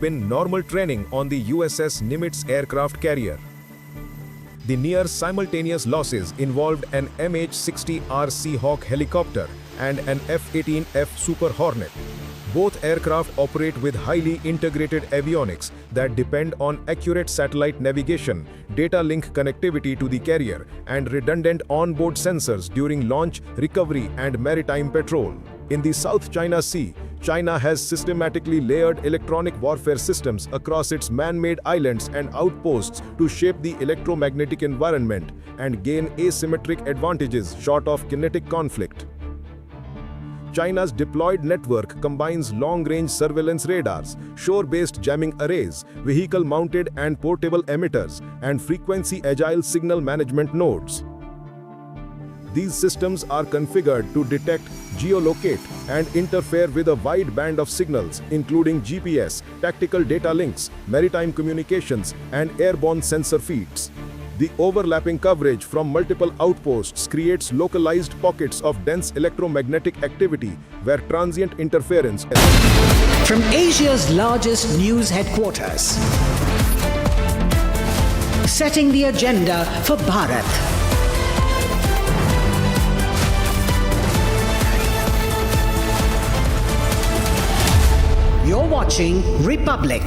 been normal training on the USS Nimitz aircraft carrier. The near simultaneous losses involved an MH-60R Seahawk helicopter and an F-18F Super Hornet. Both aircraft operate with highly integrated avionics that depend on accurate satellite navigation, data link connectivity to the carrier, and redundant onboard sensors during launch, recovery, and maritime patrol. In the South China Sea, China has systematically layered electronic warfare systems across its man-made islands and outposts to shape the electromagnetic environment and gain asymmetric advantages short of kinetic conflict. China's deployed network combines long-range surveillance radars, shore-based jamming arrays, vehicle-mounted and portable emitters, and frequency-agile signal management nodes. These systems are configured to detect, geolocate, and interfere with a wide band of signals, including GPS, tactical data links, maritime communications, and airborne sensor feeds. The overlapping coverage from multiple outposts creates localized pockets of dense electromagnetic activity where transient interference. From Asia's largest news headquarters, setting the agenda for Bharat. You're watching Republic.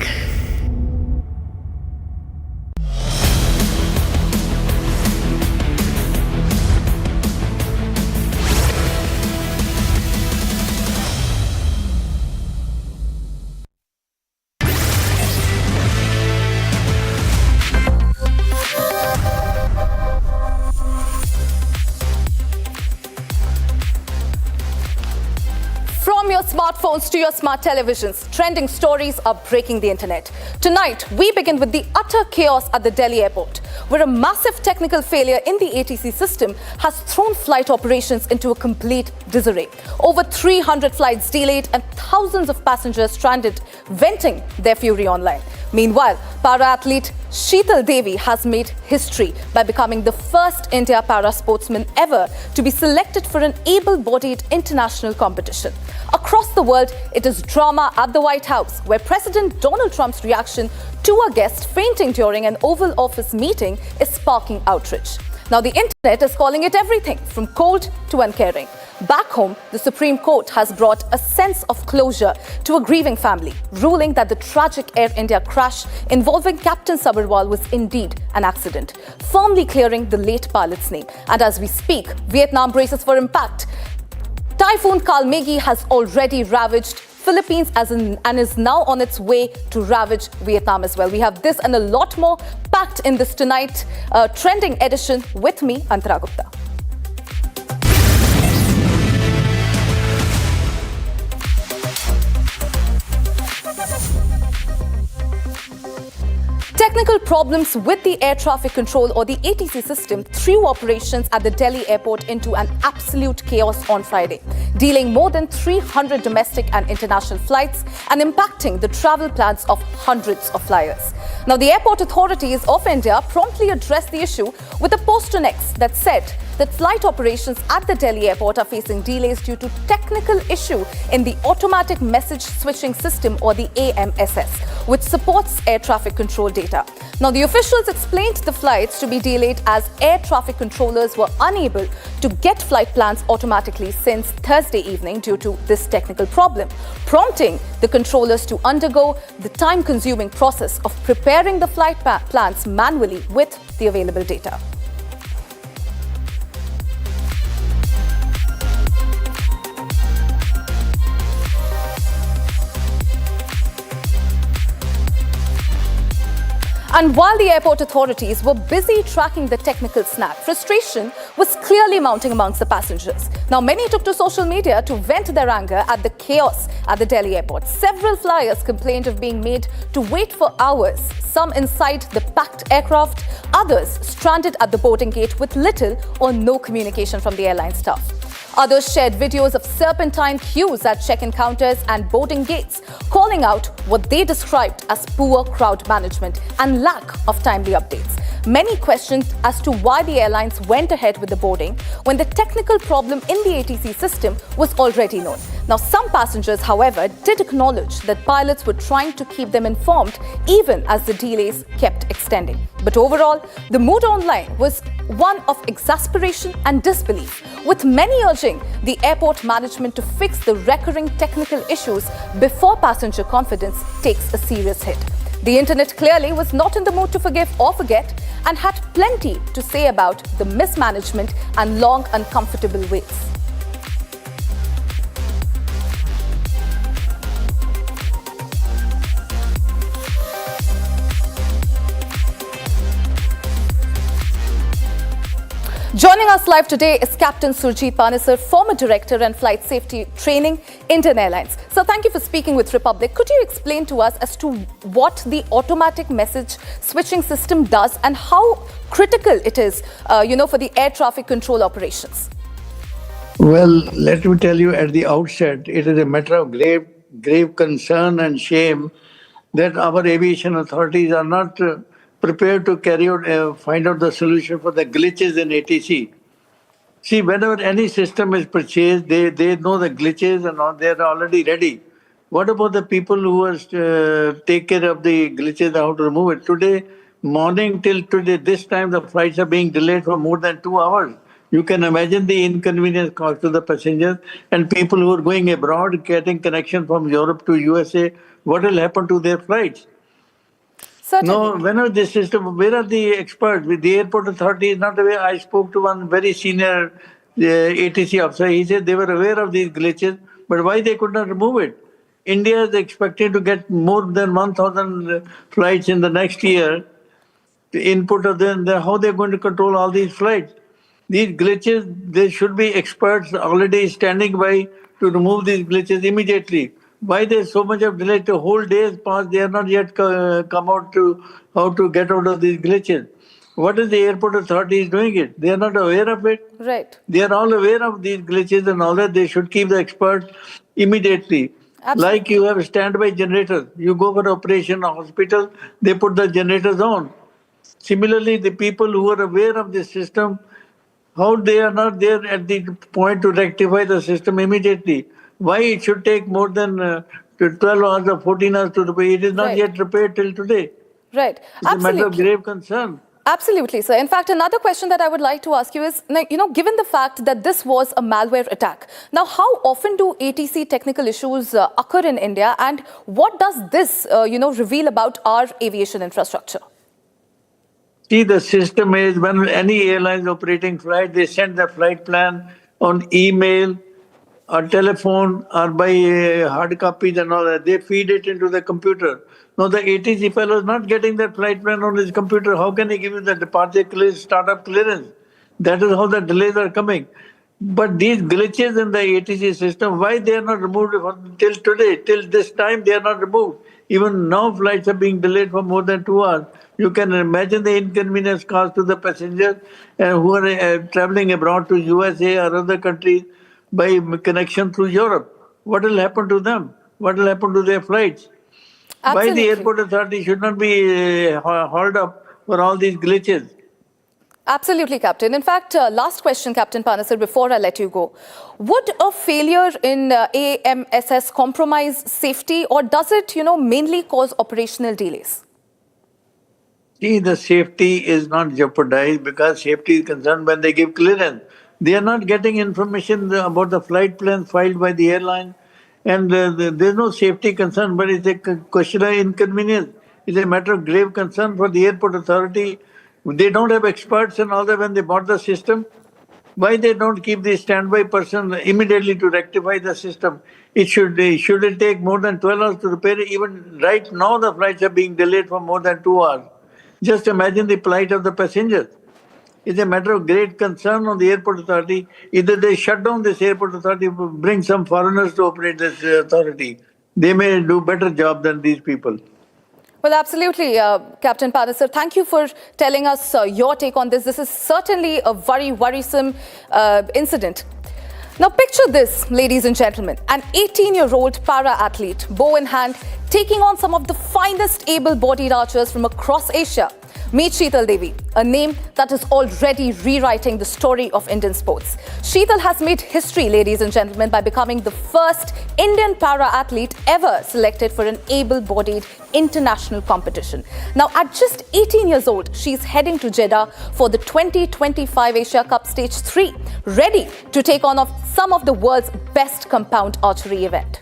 From your smartphones to your smart televisions, trending stories are breaking the internet. Tonight, we begin with the utter chaos at the Delhi airport, where a massive technical failure in the ATC system has thrown flight operations into a complete disarray. Over 300 flights delayed and thousands of passengers stranded, venting their fury online. Meanwhile, para-athlete Sheetal Devi has made history by becoming the first India para-sportsman ever to be selected for an able-bodied international competition. Across the world, it is drama at the White House, where President Donald Trump's reaction to a guest fainting during an Oval Office meeting is sparking outrage. Now, the internet is calling it everything from cold to uncaring. Back home, the Supreme Court has brought a sense of closure to a grieving family, ruling that the tragic Air India crash involving Captain Sabharwal was indeed an accident, firmly clearing the late pilot's name. And as we speak, Vietnam braces for impact. Typhoon Kalmegi has already ravaged Philippines and is now on its way to ravage Vietnam as well. We have this and a lot more packed in this tonight trending edition with me, Antara Gupta. Technical problems with the air traffic control or the ATC system threw operations at the Delhi airport into an absolute chaos on Friday, delaying more than 300 domestic and international flights and impacting the travel plans of hundreds of flyers. Now, the airport authorities of India promptly addressed the issue with a post on X that said that flight operations at the Delhi airport are facing delays due to technical issue in the automatic message switching system or the AMSS, which supports air traffic control data. Now, the officials explained the flights to be delayed as air traffic controllers were unable to get flight plans automatically since Thursday evening due to this technical problem, prompting the controllers to undergo the time-consuming process of preparing the flight plans manually with the available data. And while the airport authorities were busy tracking the technical snag, frustration was clearly mounting amongst the passengers. Now, many took to social media to vent their anger at the chaos at the Delhi airport. Several flyers complained of being made to wait for hours, some inside the packed aircraft, others stranded at the boarding gate with little or no communication from the airline staff. Others shared videos of serpentine queues at check-in counters and boarding gates, calling out what they described as poor crowd management and lack of timely updates. many questioned as to why the airlines went ahead with the boarding when the technical problem in the ATC system was already known. Now, some passengers, however, did acknowledge that pilots were trying to keep them informed even as the delays kept extending. But overall, the mood online was one of exasperation and disbelief, with many urging the airport management to fix the recurring technical issues before passenger confidence takes a serious hit. The internet clearly was not in the mood to forgive or forget and had plenty to say about the mismanagement and long uncomfortable waits. Joining us live today is Captain Surjit Panesar, former Director and Flight Safety Training, Indian Airlines. So thank you for speaking with Republic. Could you explain to us as to what the automatic message switching system does and how critical it is, for the air traffic control operations? Well, let me tell you at the outset, it is a matter of grave concern and shame that our aviation authorities are not prepared to find out the solution for the glitches in ATC. See, whenever any system is purchased, they know the glitches and all, they're already ready. What about the people who take care of the glitches, how to remove it? Today, morning till today, this time the flights are being delayed for more than 2 hours. You can imagine the inconvenience caused to the passengers and people who are going abroad, getting connection from Europe to USA. What will happen to their flights? Certainly. No, whenever this system, where are the experts? With the airport authority is not aware. I spoke to one very senior ATC officer. He said they were aware of these glitches, but why they could not remove it? India is expected to get more than 1,000 flights in the next year. The input of them, how they're going to control all these flights? These glitches, there should be experts already standing by to remove these glitches immediately. Why there's so much of delay? The whole day has passed. They are not yet come out to how to get out of these glitches. What is the airport authority doing it? They are not aware of it. Right. They are all aware of these glitches and all that. They should keep the experts immediately. Absolutely. Like you have standby generators. You go for operation a hospital, they put the generators on. Similarly, the people who are aware of this system, how they are not there at the point to rectify the system immediately? Why it should take more than 12 hours or 14 hours to repair? It is not yet repaired till today. Right. It's a matter of grave concern. Absolutely, sir. In fact, another question that I would like to ask you is, given the fact that this was a malware attack, now how often do ATC technical issues occur in India, and what does this, reveal about our aviation infrastructure? See, the system is when any airline is operating flight, they send the flight plan on email or telephone or by hard copies and all that. They feed it into the computer. Now, the ATC fellow is not getting that flight plan on his computer. How can he give you the departure clearance, startup clearance? That is how the delays are coming. But these glitches in the ATC system, why they are not removed till today? Till this time, they are not removed. Even now, flights are being delayed for more than 2 hours. You can imagine the inconvenience caused to the passengers who are traveling abroad to USA or other countries by connection through Europe. What will happen to them? What will happen to their flights? Absolutely. Why the airport authority should not be hauled up for all these glitches? Absolutely, Captain. In fact, last question, Captain Panesar, before I let you go. Would a failure in AMSS compromise safety, or does it, mainly cause operational delays? See, the safety is not jeopardized because safety is concerned when they give clearance. They are not getting information about the flight plans filed by the airline, and there's no safety concern, but it's a question of inconvenience. It's a matter of grave concern for the airport authority. They don't have experts and all that when they bought the system. Why they don't keep the standby person immediately to rectify the system? Should it take more than 12 hours to repair it? Even right now, the flights are being delayed for more than 2 hours. Just imagine the plight of the passengers. It's a matter of great concern on the airport authority. Either they shut down this airport authority, bring some foreigners to operate this authority. They may do better job than these people. Well, absolutely, Captain Panesar. Thank you for telling us your take on this. This is certainly a very worrisome incident. Now, picture this, ladies and gentlemen, an 18-year-old para-athlete, bow in hand, taking on some of the finest able-bodied archers from across Asia. Meet Sheetal Devi, a name that is already rewriting the story of Indian sports. Sheetal has made history, ladies and gentlemen, by becoming the first Indian para-athlete ever selected for an able-bodied international competition. Now, at just 18 years old, she's heading to Jeddah for the 2025 Asia Cup Stage 3, ready to take on some of the world's best compound archery event.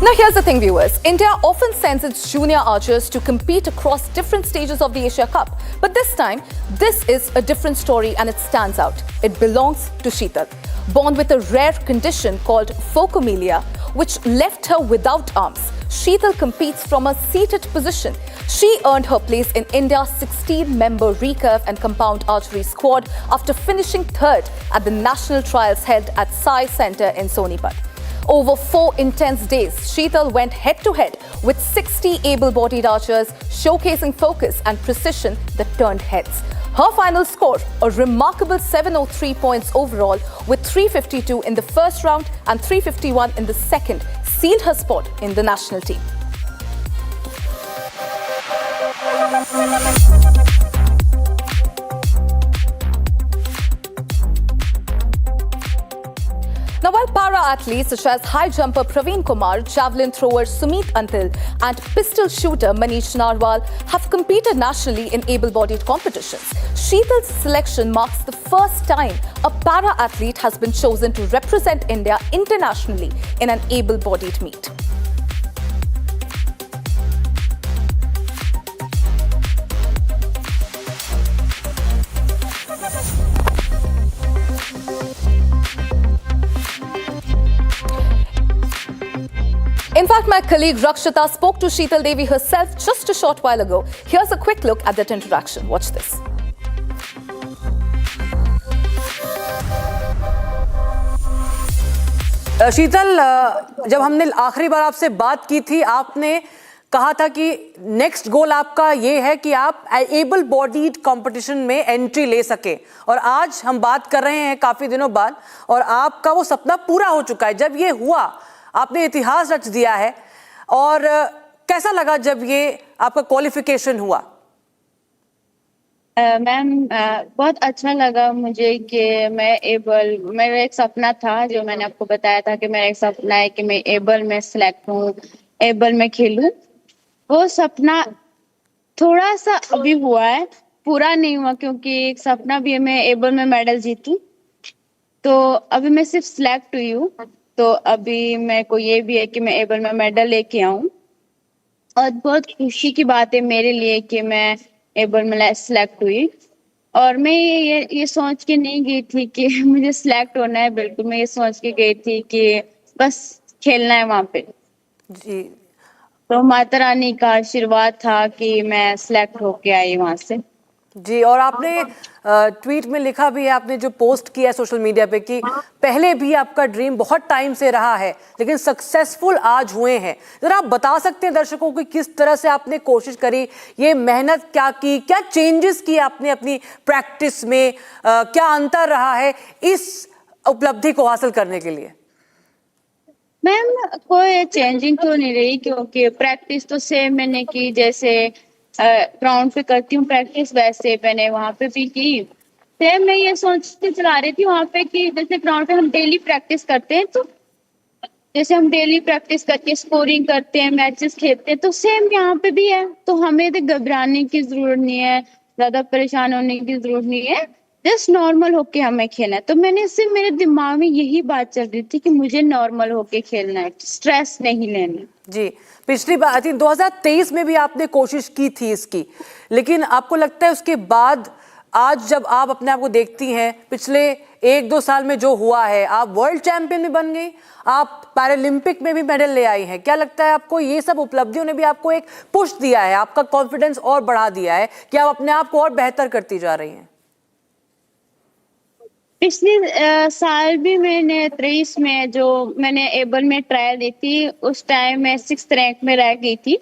Now here's the thing, viewers. India often sends its junior archers to compete across different stages of the Asia Cup. But this time, this is a different story and it stands out. It belongs to Sheetal. Born with a rare condition called phocomelia, which left her without arms, Sheetal competes from a seated position. She earned her place in India's 16-member recurve and compound archery squad after finishing third at the national trials held at Sai Centre in Sonipat. Over 4 intense days, Sheetal went head-to-head with 60 able-bodied archers, showcasing focus and precision that turned heads. Her final score, a remarkable 703 points overall, with 352 in the first round and 351 in the second, sealed her spot in the national team. Now, while para-athletes such as high jumper Praveen Kumar, javelin thrower Sumit Antil and pistol shooter Manish Narwal have competed nationally in able-bodied competitions, Sheetal's selection marks the first time a para-athlete has been chosen to represent India internationally in an able-bodied meet. In fact, my colleague Rakshita spoke to Sheetal Devi herself just a short while ago. Here's a quick look at that interaction. Watch this. शीतल, जब हमने आखिरी बार आपसे बात की थी, आपने कहा था कि नेक्स्ट गोल आपका ये है कि आप एबल बॉडीड कंपटीशन में एंट्री ले सके, और आज हम बात कर रहे हैं काफी दिनों बाद और आपका वो सपना पूरा हो चुका है। जब ये हुआ, आपने इतिहास रच दिया है, और कैसा लगा जब ये आपका क्वालिफिकेशन हुआ? मैम, बहुत अच्छा लगा मुझे कि मेरा एक सपना था, जो मैंने आपको बताया था कि मेरा एक सपना है कि मैं एबल में सिलेक्ट हूँ, एबल में खेलूं। वो सपना थोड़ा सा अभी हुआ है, पूरा नहीं हुआ, क्योंकि एक सपना भी है मैं एबल में मेडल जीतूं। तो अभी मैं सिर्फ सिलेक्ट हुई हूँ, तो अभी मेरे को ये भी है कि मैं एबल में मेडल लेके आऊं, और बहुत खुशी की बात है मेरे लिए कि मैं एबल में सिलेक्ट हुई। और मैं ये सोच के नहीं गई थी कि मुझे सिलेक्ट होना है, बिल्कुल मैं ये सोच के गई थी कि बस खेलना है वहां पे जी। तो माता रानी का आशीर्वाद था कि मैं सिलेक्ट होके आई वहां से जी। और आपने ट्वीट में लिखा भी है, आपने जो पोस्ट किया है सोशल मीडिया पे, कि पहले भी आपका ड्रीम बहुत टाइम से रहा है लेकिन सक्सेसफुल आज हुए हैं। जरा आप बता सकते हैं दर्शकों को किस तरह से आपने कोशिश करी, ये मेहनत क्या की, क्या चेंजेस किए आपने अपनी प्रैक्टिस में, क्या अंतर रहा है इस उपलब्धि को हासिल करने के लिए? मैम, कोई चेंजिंग तो नहीं रही, क्योंकि प्रैक्टिस तो सेम मैंने की, जैसे ग्राउंड पे करती हूँ प्रैक्टिस, वैसे मैंने वहां पे भी की। सेम मैं ये सोच के चला रही थी वहां पे कि जैसे ग्राउंड पे हम डेली प्रैक्टिस करते हैं, तो जैसे हम डेली प्रैक्टिस करके स्कोरिंग करते हैं, मैचेस खेलते हैं, तो सेम यहाँ पे भी है। तो हमें तो घबराने की जरूरत नहीं है, ज्यादा परेशान होने की जरूरत नहीं है, जस्ट नॉर्मल होके हमें खेलना है। तो मैंने सिर्फ, मेरे दिमाग में यही बात चल रही थी कि मुझे नॉर्मल होके खेलना है, स्ट्रेस नहीं लेना जी। पिछली बार 2023 में भी आपने कोशिश की थी इसकी, लेकिन आपको लगता है उसके बाद आज जब आप अपने आप को देखती हैं, पिछले 1-2 साल में जो हुआ है, आप वर्ल्ड चैंपियन भी बन गई, आप पैरालंपिक में भी मेडल ले आई हैं, क्या लगता है आपको ये सब उपलब्धियों ने भी आपको एक पुश दिया है, आपका कॉन्फिडेंस और बढ़ा दिया है कि आप अपने आप को और बेहतर करती जा रही हैं? पिछले साल भी मैंने 23 में जो मैंने एबल में ट्रायल दी थी, उस टाइम मैं 6th रैंक में रह गई थी।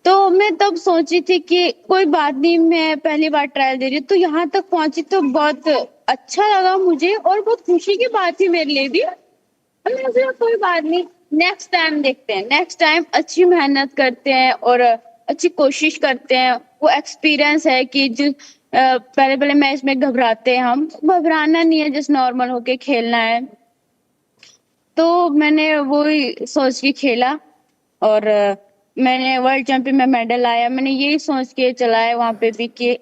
तो मैं तब सोची थी कि कोई बात नहीं, मैं पहली बार ट्रायल दे रही हूँ, तो यहाँ तक पहुंची तो बहुत अच्छा लगा मुझे और बहुत खुशी की बात थी मेरे लिए भी। मैंने सोचा कोई बात नहीं, नेक्स्ट टाइम देखते हैं, नेक्स्ट टाइम अच्छी मेहनत करते हैं और अच्छी कोशिश करते हैं। वो एक्सपीरियंस है कि जो पहले पहले मैच में घबराते हैं, हम घबराना नहीं है, जस्ट नॉर्मल होके खेलना है। तो मैंने वो ही सोच के खेला और मैंने वर्ल्ड चैंपियन में मेडल आया। मैंने यही सोच के चलाया वहां पे भी कि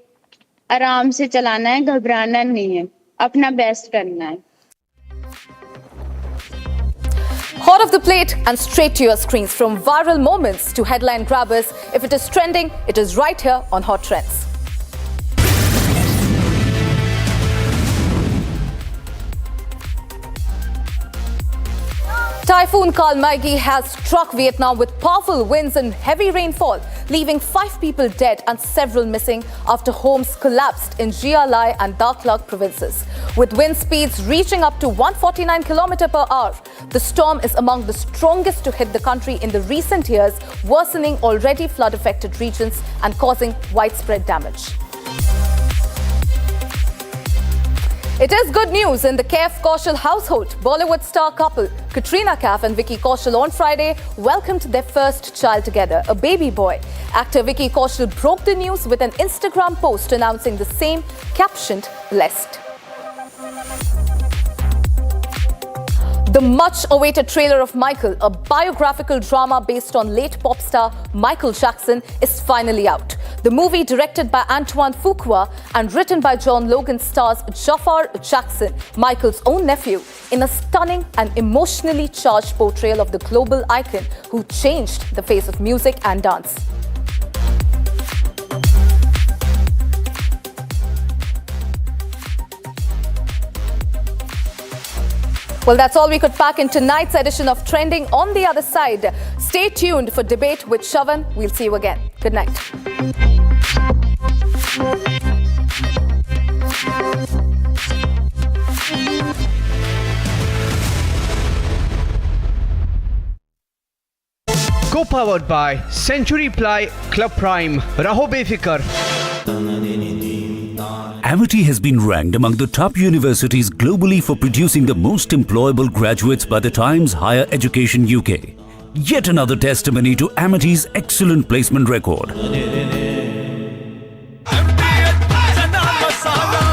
आराम से चलाना है, घबराना नहीं है, अपना बेस्ट करना है। Hot of the plate and straight to your screens, from viral moments to headline grabbers. If it is trending, it is right here on Hot Trends. Typhoon Kalmaigi has struck Vietnam with powerful winds and heavy rainfall, leaving 5 people dead and several missing after homes collapsed in Gia Lai and Dak Lak provinces. With wind speeds reaching up to 149 km per hour, the storm is among the strongest to hit the country in the recent years, worsening already flood-affected regions and causing widespread damage. It is good news in the Kaif Kaushal household. Bollywood star couple Katrina Kaif and Vicky Kaushal on Friday welcomed their first child together, a baby boy. Actor Vicky Kaushal broke the news with an Instagram post announcing the same, captioned "Blessed." The much-awaited trailer of Michael, a biographical drama based on late pop star Michael Jackson, is finally out. The movie, directed by Antoine Fuqua and written by John Logan, stars Jafar Jackson, Michael's own nephew, in a stunning and emotionally charged portrayal of the global icon who changed the face of music and dance. Well, that's all we could pack in tonight's edition of Trending. On the other side, stay tuned for debate with Shavan. We'll see you again. Good night. Co-powered by Century Ply Club Prime. Raho befikar. Amity has been ranked among the top universities globally for producing the most employable graduates by the Times Higher Education UK. Yet another testimony to Amity's excellent placement record.